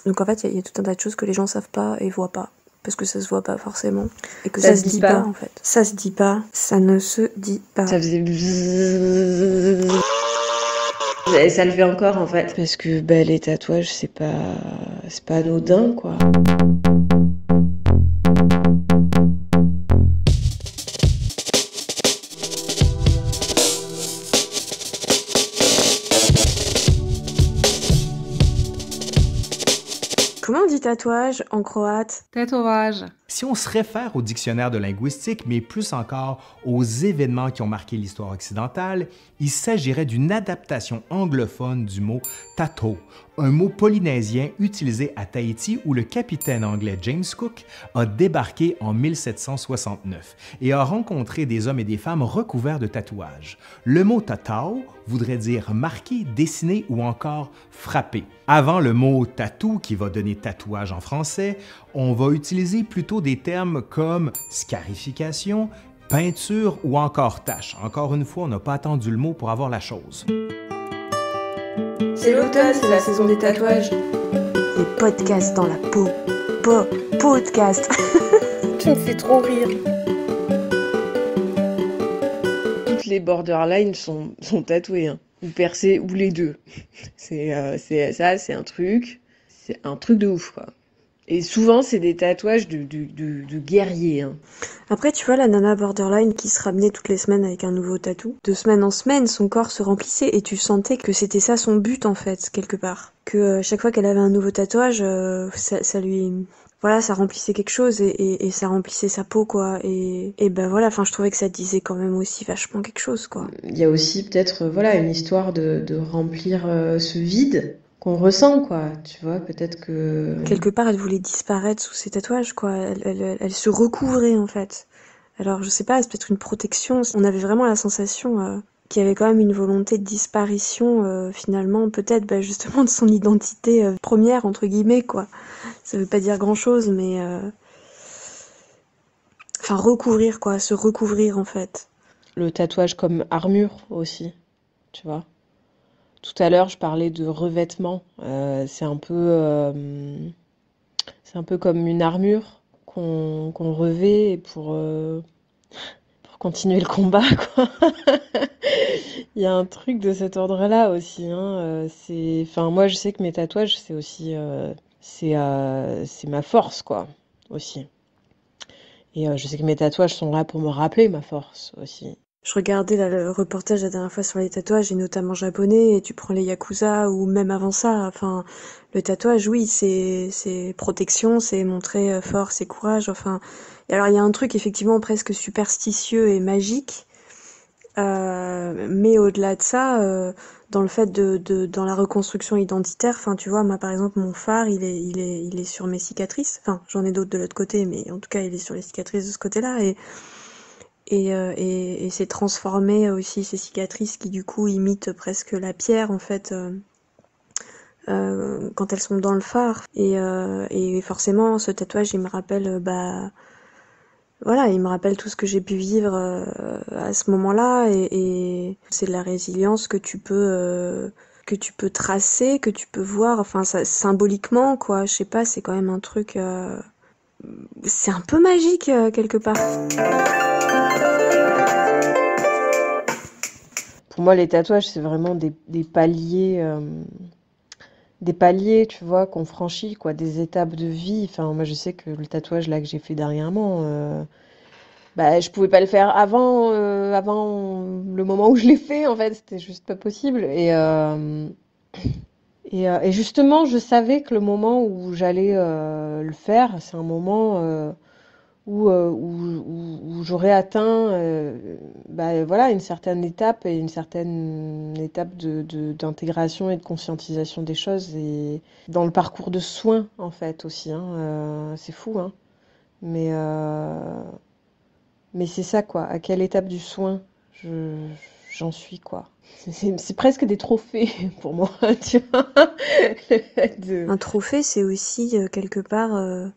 Donc en fait, il y a tout un tas de choses que les gens savent pas et voient pas. Parce que ça se voit pas forcément. Et que ça se dit pas, en fait. Ça se dit pas, ça ne se dit pas. Ça faisait bzzz. Et ça le fait encore, en fait. Parce que les tatouages, c'est pas anodin, quoi. Comment on dit tatouage en croate? Tatouage. Si on se réfère au dictionnaire de linguistique, mais plus encore aux événements qui ont marqué l'histoire occidentale, il s'agirait d'une adaptation anglophone du mot tattoo, un mot polynésien utilisé à Tahiti où le capitaine anglais James Cook a débarqué en 1769 et a rencontré des hommes et des femmes recouverts de tatouages. Le mot tattoo voudrait dire marqué, dessiné ou encore frappé. Avant le mot tatou qui va donner tatouage en français, on va utiliser plutôt des termes comme scarification, peinture ou encore tache. Encore une fois, on n'a pas attendu le mot pour avoir la chose. C'est l'automne, c'est la saison des tatouages. Les podcasts dans la peau. Podcast. Tu me fais trop rire. Toutes les borderlines sont tatouées, hein. Ou percées, ou les deux. C'est un truc de ouf, quoi. Et souvent, c'est des tatouages de guerriers, hein. Après, tu vois, la nana borderline qui se ramenait toutes les semaines avec un nouveau tatou. De semaine en semaine, son corps se remplissait et tu sentais que c'était ça son but, en fait, quelque part. Que chaque fois qu'elle avait un nouveau tatouage, ça lui... Voilà, ça remplissait quelque chose et ça remplissait sa peau, quoi. Et ben voilà, enfin, je trouvais que ça disait quand même aussi vachement quelque chose, quoi. Il y a aussi peut-être, une histoire de remplir ce vide qu'on ressent, quoi. Tu vois, peut-être que... Quelque part, elle voulait disparaître sous ses tatouages, quoi. Elle se recouvrait, en fait. Alors, je sais pas, c'est peut-être une protection. On avait vraiment la sensation qu'il y avait quand même une volonté de disparition, finalement, peut-être, justement, de son identité première, entre guillemets, quoi. Ça veut pas dire grand-chose, mais... Enfin, recouvrir, quoi. Se recouvrir, en fait. Le tatouage comme armure, aussi, tu vois. Tout à l'heure, je parlais de revêtement. C'est un peu comme une armure qu'on revêt pour continuer le combat, quoi. Il y a un truc de cet ordre-là aussi, hein. Moi, je sais que mes tatouages, c'est aussi, c'est ma force, quoi, aussi. Et je sais que mes tatouages sont là pour me rappeler ma force aussi. Je regardais là, le reportage la dernière fois sur les tatouages, et notamment japonais, et tu prends les yakuza, ou même avant ça, enfin, le tatouage, oui, c'est protection, c'est montrer force et courage, enfin. Et alors, il y a un truc effectivement presque superstitieux et magique, mais au-delà de ça, dans le fait dans la reconstruction identitaire, enfin, tu vois, moi, par exemple, mon phare, il est sur mes cicatrices, enfin, j'en ai d'autres de l'autre côté, mais en tout cas, il est sur les cicatrices de ce côté-là, et c'est transformé aussi ces cicatrices qui du coup imitent presque la pierre en fait quand elles sont dans le phare et forcément ce tatouage il me rappelle voilà, il me rappelle tout ce que j'ai pu vivre à ce moment-là et c'est de la résilience que tu peux tracer, que tu peux voir, enfin ça, symboliquement quoi, je sais pas, c'est quand même un truc c'est un peu magique quelque part. Pour moi, les tatouages, c'est vraiment des paliers, tu vois, qu'on franchit, quoi, des étapes de vie. Enfin, moi, je sais que le tatouage là que j'ai fait dernièrement, je pouvais pas le faire avant le moment où je l'ai fait. En fait, c'était juste pas possible. Et justement, je savais que le moment où j'allais le faire, c'est un moment où j'aurais atteint une certaine étape et une certaine étape d'intégration et de conscientisation des choses et dans le parcours de soins en fait aussi, hein, c'est fou, hein, mais c'est ça quoi, à quelle étape du soin j'en suis quoi. C'est presque des trophées pour moi, tu vois. Un trophée, c'est aussi quelque part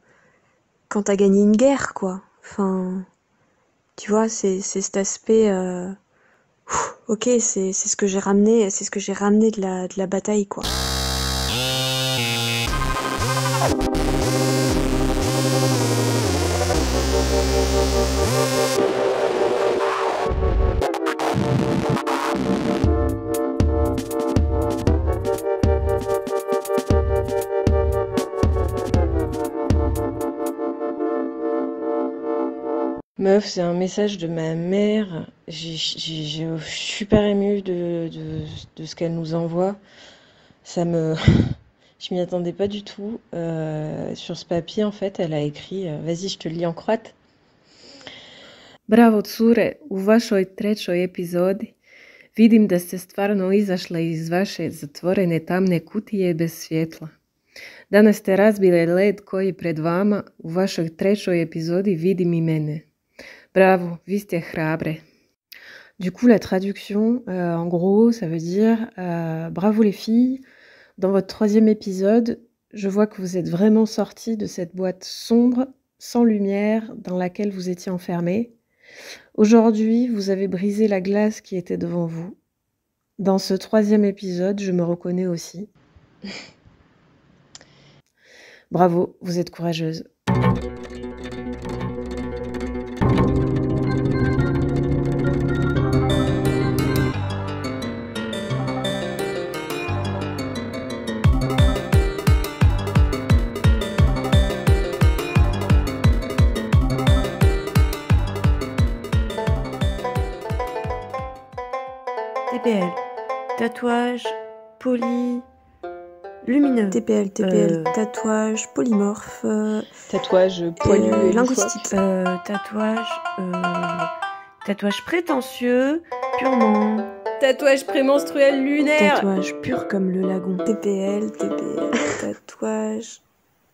quand t'as gagné une guerre, quoi. Enfin, tu vois, c'est cet aspect. Ok, c'est ce que j'ai ramené, de la bataille, quoi. Meuf, c'est un message de ma mère. J'ai super émue de ce qu'elle nous envoie. Ça me... Je m'y attendais pas du tout. Sur ce papier, en fait, elle a écrit... Vas-y, je te le lis en croate. Bravo, cure, u vašoj trećoj epizodi vidim da ste stvarno izašle iz vaše zatvorene tamne kutije bez svjetla. Danas ste razbile led koji pred vama u vašoj trećoj epizodi vidim i mene. Bravo, vi ste hrabre. Du coup, la traduction, en gros, ça veut dire bravo les filles, dans votre troisième épisode, je vois que vous êtes vraiment sorties de cette boîte sombre, sans lumière, dans laquelle vous étiez enfermées. Aujourd'hui, vous avez brisé la glace qui était devant vous. Dans ce troisième épisode, je me reconnais aussi. Bravo, vous êtes courageuse. TPL, tatouage lumineux. TPL, tatouage polymorphe. Tatouage poilu et linguistique. Tatouage prétentieux, purement. Tatouage prémenstruel lunaire. Tatouage pur comme le lagon. TPL, tatouage.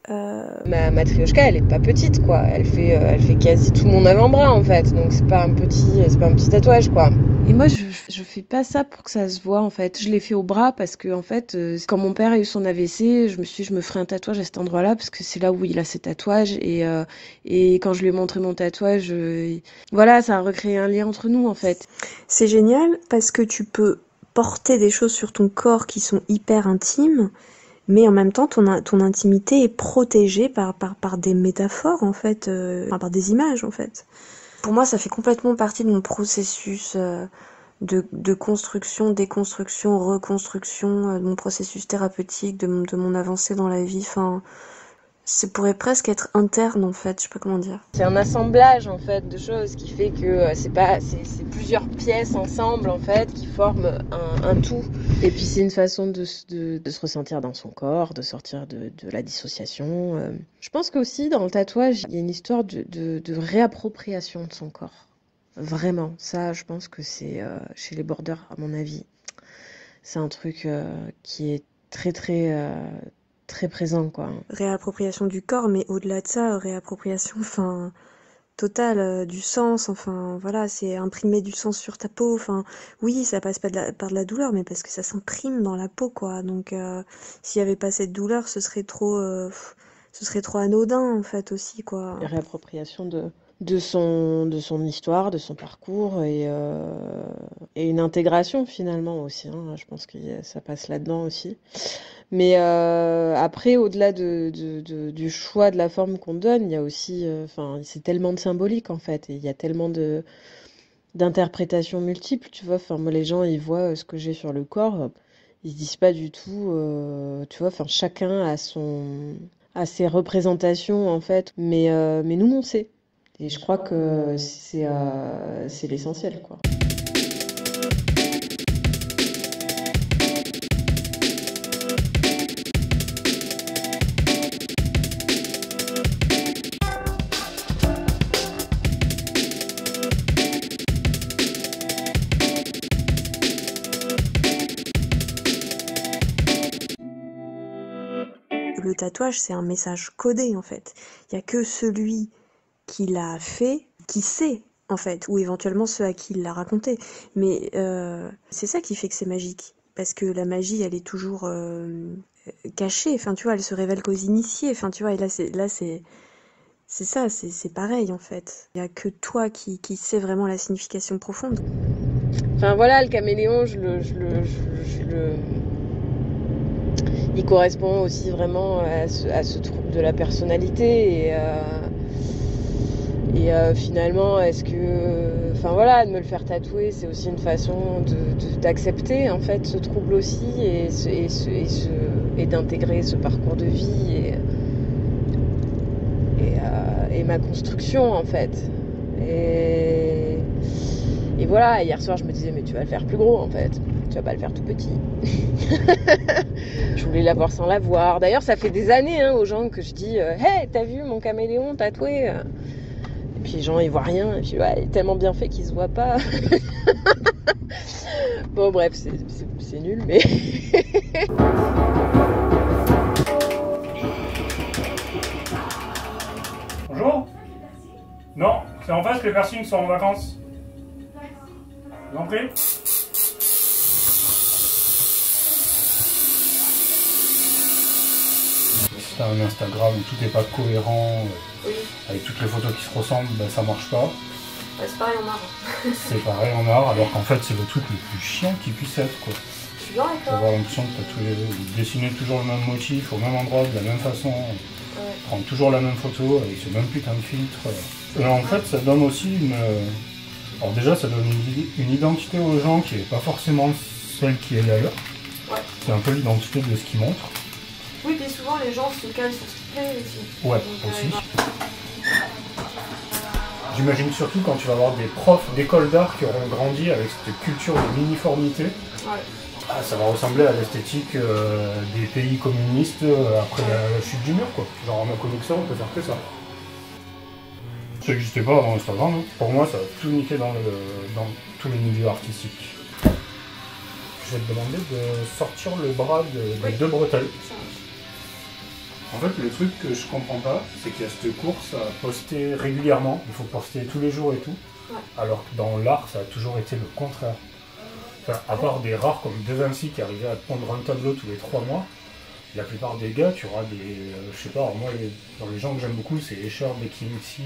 Ma matrioshka, elle est pas petite, quoi. Elle fait quasi tout mon avant-bras, en fait. Donc c'est pas un petit tatouage, quoi. Et moi, je fais pas ça pour que ça se voit, en fait. Je l'ai fait au bras parce que, en fait, quand mon père a eu son AVC, je me ferai un tatouage à cet endroit-là parce que c'est là où il a ses tatouages. Et quand je lui ai montré mon tatouage, voilà, ça a recréé un lien entre nous, en fait. C'est génial parce que tu peux porter des choses sur ton corps qui sont hyper intimes, mais en même temps, ton intimité est protégée par des métaphores, en fait, par des images, en fait. Pour moi, ça fait complètement partie de mon processus de construction, déconstruction, reconstruction, de mon processus thérapeutique, de mon avancée dans la vie. Enfin, ça pourrait presque être interne, en fait, je sais pas comment dire. C'est un assemblage, en fait, de choses qui fait que c'est plusieurs pièces ensemble, en fait, qui forment un tout. Et puis c'est une façon de se ressentir dans son corps, de sortir de la dissociation. Je pense qu'aussi, dans le tatouage, il y a une histoire de réappropriation de son corps. Vraiment, ça, je pense que c'est chez les borders, à mon avis. C'est un truc qui est très, très... très présent, quoi. Réappropriation du corps, mais au-delà de ça, réappropriation, enfin, totale du sens, enfin, voilà, c'est imprimer du sens sur ta peau, enfin, oui, ça passe pas par de la douleur, mais parce que ça s'imprime dans la peau, quoi. Donc, s'il y avait pas cette douleur, ce serait trop anodin, en fait, aussi, quoi. Réappropriation de son histoire, de son parcours et une intégration finalement aussi, hein. Je pense que ça passe là-dedans aussi. Mais après, au-delà du choix de la forme qu'on donne, il y a aussi, c'est tellement de symbolique en fait, et il y a tellement d'interprétations multiples, tu vois. Moi, les gens, ils voient ce que j'ai sur le corps, ils se disent pas du tout, tu vois. Chacun a ses représentations en fait, mais nous, on sait. Et je crois que c'est l'essentiel, quoi. Le tatouage, c'est un message codé, en fait. Il y a que celui qui l'a fait, qui sait, en fait, ou éventuellement ceux à qui il l'a raconté. Mais c'est ça qui fait que c'est magique. Parce que la magie, elle est toujours cachée. Enfin, tu vois, elle se révèle qu'aux initiés. Enfin, tu vois, et là, c'est ça, c'est pareil, en fait. Il y a que toi qui sais vraiment la signification profonde. Enfin, voilà, le caméléon, il correspond aussi vraiment à ce trouble de la personnalité et finalement, est-ce que... Enfin voilà, de me le faire tatouer, c'est aussi une façon d'accepter en fait ce trouble aussi et d'intégrer ce parcours de vie et ma construction en fait. Et voilà, hier soir je me disais mais tu vas le faire plus gros en fait, tu vas pas le faire tout petit. Je voulais l'avoir sans l'avoir. D'ailleurs ça fait des années aux gens que je dis hey, t'as vu mon caméléon tatoué? Et puis les gens ils voient rien, et puis ouais, il est tellement bien fait qu'ils se voient pas. Bon bref, c'est nul mais... Bonjour. Non, c'est en face que les piercings sont en vacances. Je vous en prie. Si t'as un Instagram où tout n'est pas cohérent, avec toutes les photos qui se ressemblent, ben ça marche pas. C'est pareil en art. C'est pareil en art, alors qu'en fait c'est le truc le plus chiant qui puisse être quoi. Je suis bien Tu vas avoir l'impression de dessiner toujours le même motif, au même endroit, de la même façon. Prendre toujours la même photo avec ce même putain de filtre. Et en fait, ça donne aussi une... Alors déjà, ça donne une identité aux gens qui n'est pas forcément celle qui est d'ailleurs. Ouais. C'est un peu l'identité de ce qu'ils montrent. Oui, puis souvent les gens se calent sur ce qu'ils plaît aussi. Ouais, donc, aussi. J'imagine surtout quand tu vas avoir des profs d'école d'art qui auront grandi avec cette culture de l'uniformité. Ouais. Ah, ça va ressembler à l'esthétique des pays communistes après la chute du mur, quoi. Genre en connexion, on peut faire que ça. Ça n'existait pas avant Instagram. Hein. Pour moi, ça a tout niqué dans tous les milieux artistiques. Je vais te demander de sortir le bras des deux bretelles. En fait, le truc que je comprends pas, c'est qu'il y a cette course à poster régulièrement. Il faut poster tous les jours et tout. Ouais. Alors que dans l'art, ça a toujours été le contraire. Enfin, à part des rares comme De Vinci qui arrivaient à te pondre un tableau tous les 3 mois, la plupart des gars, tu auras des... je sais pas, alors moi, dans les gens que j'aime beaucoup, c'est Escher, Bekimsi,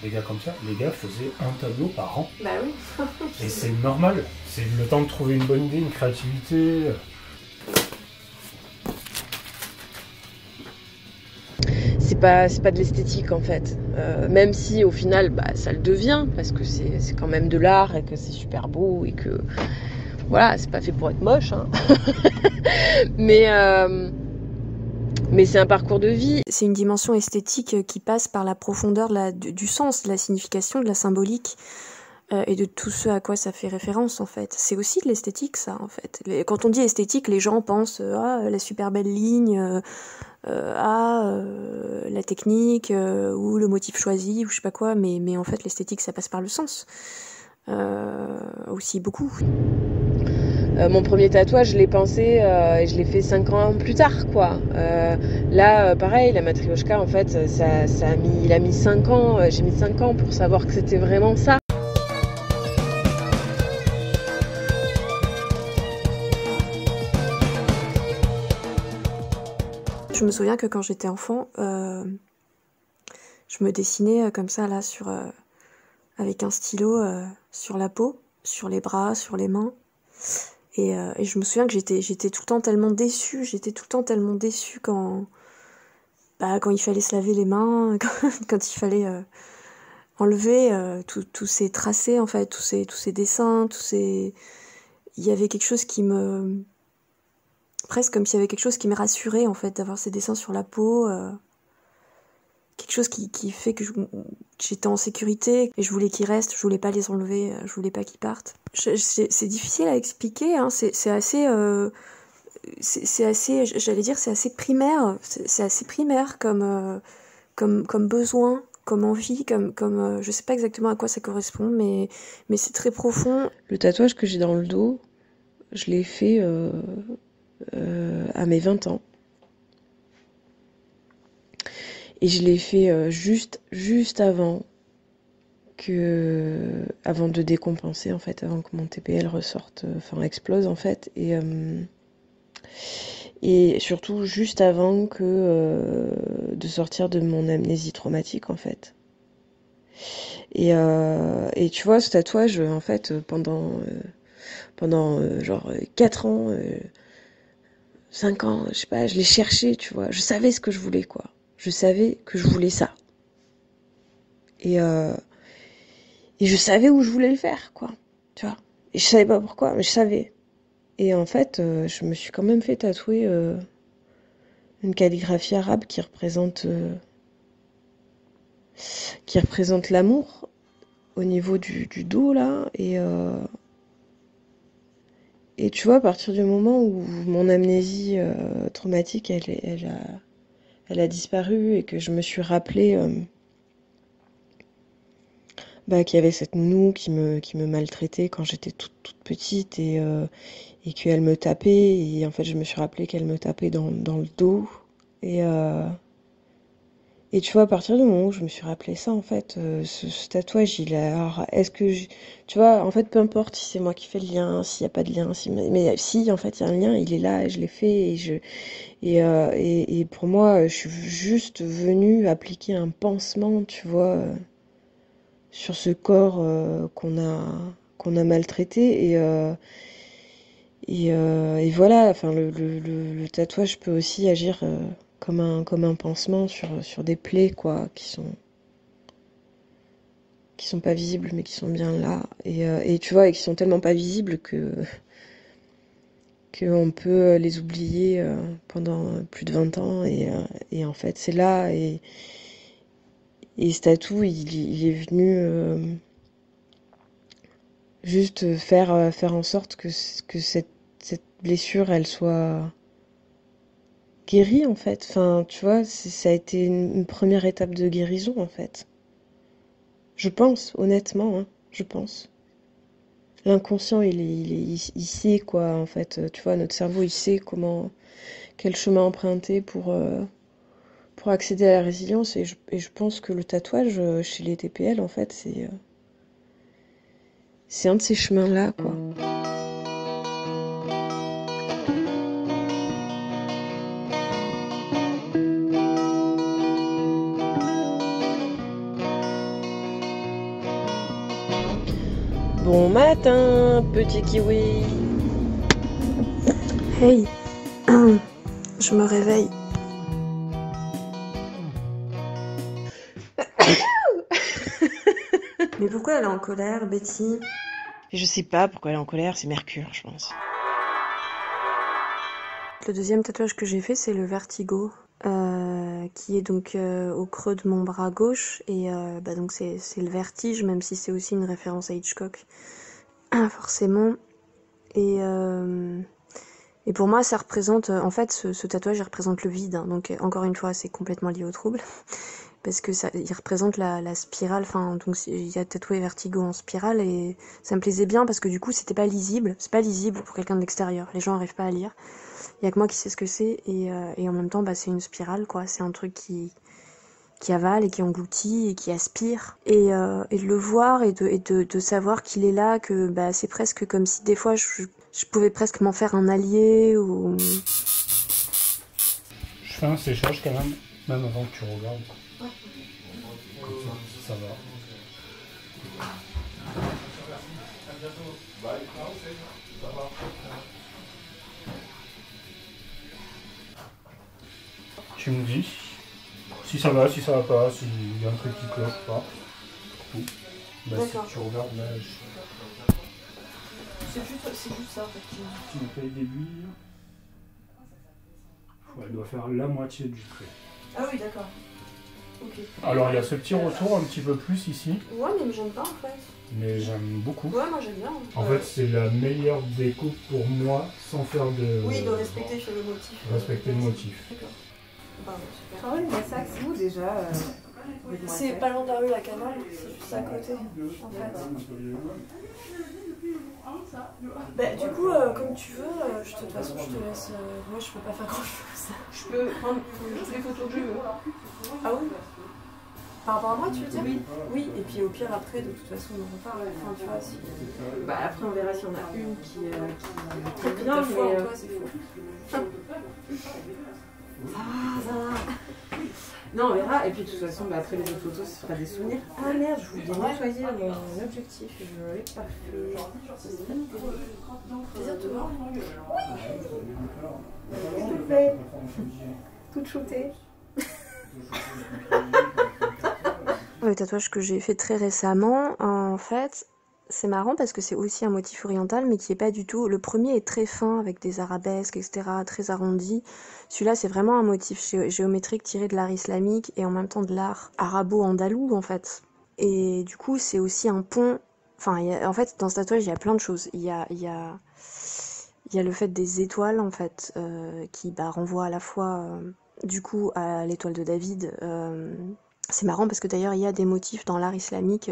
des gars comme ça. Les gars faisaient un tableau par an. Bah oui. Et c'est normal. C'est le temps de trouver une bonne idée, une créativité. C'est pas de l'esthétique en fait, même si au final bah, ça le devient parce que c'est quand même de l'art et que c'est super beau et que voilà, c'est pas fait pour être moche hein. mais c'est un parcours de vie. C'est une dimension esthétique qui passe par la profondeur du sens, de la signification, de la symbolique et de tout ce à quoi ça fait référence en fait. C'est aussi de l'esthétique ça en fait. Quand on dit esthétique, les gens pensent à la super belle ligne, la technique ou le motif choisi ou je sais pas quoi, mais en fait l'esthétique ça passe par le sens aussi beaucoup. Mon premier tatouage je l'ai pensé et je l'ai fait 5 ans plus tard quoi. Là pareil, la matrioshka en fait il a mis 5 ans, j'ai mis 5 ans pour savoir que c'était vraiment ça. Je me souviens que quand j'étais enfant, je me dessinais comme ça là avec un stylo sur la peau, sur les bras, sur les mains. Et je me souviens que j'étais tout le temps tellement déçue, quand il fallait se laver les mains, quand il fallait enlever tous ces tracés en fait, tous ces dessins, il y avait quelque chose qui me... Presque comme s'il y avait quelque chose qui me rassurait en fait d'avoir ces dessins sur la peau, quelque chose qui fait que j'étais en sécurité et je voulais qu'ils restent, je voulais pas les enlever, je voulais pas qu'ils partent. C'est difficile à expliquer, hein, c'est assez, j'allais dire c'est assez primaire, c'est assez primaire comme besoin, comme envie, comme je sais pas exactement à quoi ça correspond, mais c'est très profond. Le tatouage que j'ai dans le dos, je l'ai fait à mes 20 ans. Et je l'ai fait juste avant de décompenser en fait, avant que mon TPL ressorte, explose en fait, et surtout juste avant de sortir de mon amnésie traumatique en fait. Et tu vois, ce tatouage en fait pendant genre 4 ans. 5 ans, je sais pas, je l'ai cherché, tu vois. Je savais ce que je voulais, quoi. Je savais que je voulais ça. Et je savais où je voulais le faire, quoi. Tu vois. Et je savais pas pourquoi, mais je savais. Et en fait, je me suis quand même fait tatouer une calligraphie arabe qui représente l'amour au niveau du dos, là. Et tu vois, à partir du moment où mon amnésie traumatique, elle a disparu et que je me suis rappelé qu'il y avait cette nounou qui me maltraitait quand j'étais toute petite et qu'elle me tapait. Et en fait, je me suis rappelé qu'elle me tapait dans le dos. Et tu vois, à partir du moment où je me suis rappelé ça, en fait, ce tatouage, il a... Alors, tu vois, en fait, peu importe si c'est moi qui fais le lien, s'il n'y a pas de lien, mais si, en fait, il y a un lien, il est là, et je l'ai fait, et pour moi, je suis juste venue appliquer un pansement, tu vois, sur ce corps qu'on a maltraité, et voilà, enfin, le tatouage peut aussi agir... comme un pansement sur des plaies, quoi, qui sont pas visibles, mais qui sont bien là. Et tu vois, et qui sont tellement pas visibles qu'on peut les oublier pendant plus de 20 ans. Et en fait, c'est là. Et ce tatou, il est venu juste faire en sorte que cette blessure, elle soit... guérie en fait, enfin tu vois, ça a été une première étape de guérison en fait. Je pense, honnêtement, hein, je pense. L'inconscient il sait quoi en fait, tu vois, notre cerveau il sait quel chemin emprunter pour accéder à la résilience et je pense que le tatouage chez les TPL en fait c'est un de ces chemins-là quoi. Bon matin, petit kiwi. Hey, je me réveille. Mais pourquoi elle est en colère, Betty? Je sais pas pourquoi elle est en colère, c'est Mercure, je pense. Le deuxième tatouage que j'ai fait, c'est le vertigo, qui est donc au creux de mon bras gauche. Et donc c'est le vertige, même si c'est aussi une référence à Hitchcock, forcément. Et pour moi, ça représente... en fait, ce tatouage, il représente le vide. Hein, donc encore une fois, c'est complètement lié au trouble. Parce que il représente la spirale, enfin, donc il y a tatoué vertigo en spirale et ça me plaisait bien parce que du coup c'était pas lisible, c'est pas lisible pour quelqu'un de l'extérieur, les gens arrivent pas à lire, il y a que moi qui sais ce que c'est et en même temps c'est une spirale quoi, c'est un truc qui avale et qui engloutit et qui aspire et de le voir et de savoir qu'il est là, que c'est presque comme si des fois je pouvais presque m'en faire un allié ou... Je fais un séchage quand même avant que tu regardes. Comme ça va. Tu me dis si ça va pas, s'il y a un truc qui cloche pas. Si tu regardes là, c'est juste ça en fait. Tu me payes d'aiguille. Elle doit faire la moitié du trait. Ah oui, d'accord. Okay. Alors il y a ce petit retour un petit peu plus ici. Ouais, mais j'aime pas en fait. Mais j'aime beaucoup. Ouais, moi j'aime bien. En fait, c'est la meilleure découpe pour moi sans faire de... Oui, de respecter le motif. Respecter le motif. D'accord. Bah, super. Ah oui, mais ça, c'est où déjà C'est pas loin de la rue La Canale, c'est juste à côté, en fait. Du coup, comme tu veux, de toute façon, je te laisse. Moi, je peux pas faire grand chose. Je peux prendre toutes les photos que je veux. Ah oui? Par rapport à moi, tu veux dire? Oui, et puis au pire, après, de toute façon, on en reparle. Enfin, tu vois, si... Après, on verra si on a une qui est très bien, bien, mais mais... toi, c'est faux. Ça va. Non, on verra. Et puis de toute façon, bah, après les autres photos, ce sera des souvenirs. Ah merde, je voulais bien choisir mon objectif et je l'ai pas fait. Plaisir de te voir. S'il te plaît. Toute shootée. Le tatouage que j'ai fait très récemment, en fait, c'est marrant parce que c'est aussi un motif oriental, mais qui est pas du tout. Le premier est très fin avec des arabesques, etc., très arrondi. Celui-là, c'est vraiment un motif géométrique tiré de l'art islamique et en même temps de l'art arabo-andalou, en fait. Et du coup, c'est aussi un pont. Enfin, en fait, dans ce tatouage, il y a plein de choses. Il y a le fait des étoiles, en fait, qui renvoient à la fois, du coup, à l'étoile de David. C'est marrant parce que d'ailleurs, il y a des motifs dans l'art islamique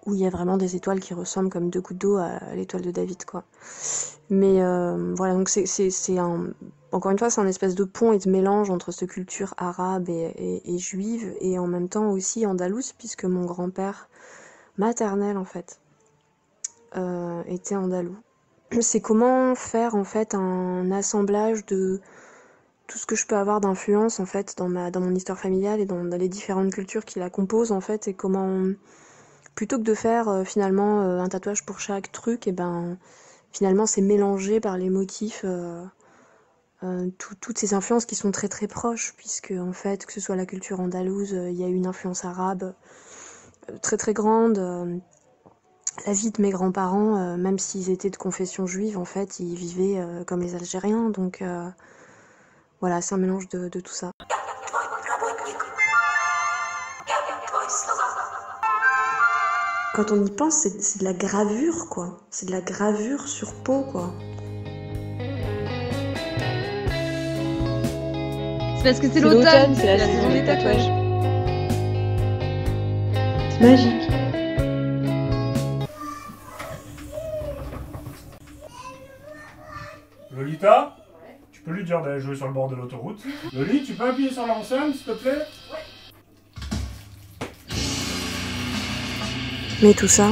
où il y a vraiment des étoiles qui ressemblent comme 2 gouttes d'eau à l'étoile de David, quoi. Mais voilà, donc encore une fois, c'est un espèce de pont et de mélange entre cette culture arabe et juive, et en même temps aussi andalouse, puisque mon grand-père maternel, en fait, était andalou. C'est comment faire, en fait, un assemblage de tout ce que je peux avoir d'influence, en fait, dans mon histoire familiale et dans les différentes cultures qui la composent, en fait, et comment... Plutôt que de faire finalement un tatouage pour chaque truc, et finalement c'est mélangé par les motifs, toutes ces influences qui sont très très proches, puisque en fait, que ce soit la culture andalouse, il y a une influence arabe très très grande. La vie de mes grands-parents, même s'ils étaient de confession juive, en fait, ils vivaient comme les Algériens, donc voilà, c'est un mélange de tout ça. Quand on y pense, c'est de la gravure, quoi. C'est de la gravure sur peau, quoi. C'est parce que c'est l'automne, c'est la saison des tatouages. C'est magique. Lolita, tu peux lui dire d'aller jouer sur le bord de l'autoroute. Loli, tu peux appuyer sur l'enceinte, s'il te plaît? Mais tout ça,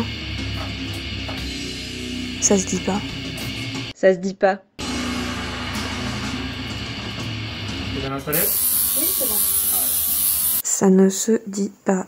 ça se dit pas. Ça se dit pas. Tu es bien installé? Oui, c'est bon. Ça ne se dit pas.